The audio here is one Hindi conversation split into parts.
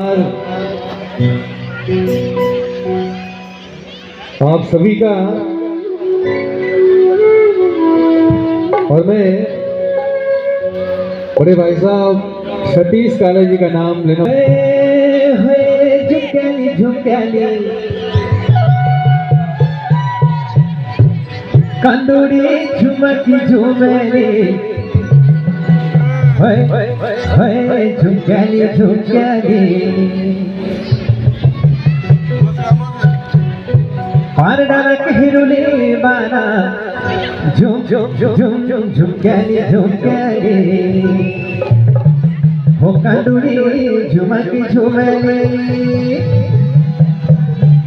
आप सभी का और मैं बड़े भाई साहब सतीश काले जी का नाम लेना। झुमक्याली झुमक्याली कंदूरी झुमकी झुमेली झुमक्याली झुमक्याली पारडारक हिरुली बाना झुम झुम झुम झुम झुमक्याली झुमक्याली हो कंदूरी झुमकी झुमेली।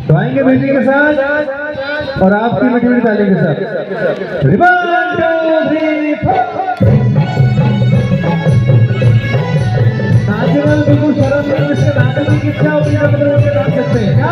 तो आएंगे बेटी के साथ और आपकी मीठी मीठी ताली के साथ। नाचेवाल बिल्कुल शर्म नहीं, इसके नाचने की इच्छा होती है तो उनके नाच सकते हैं। क्या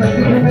Thank you.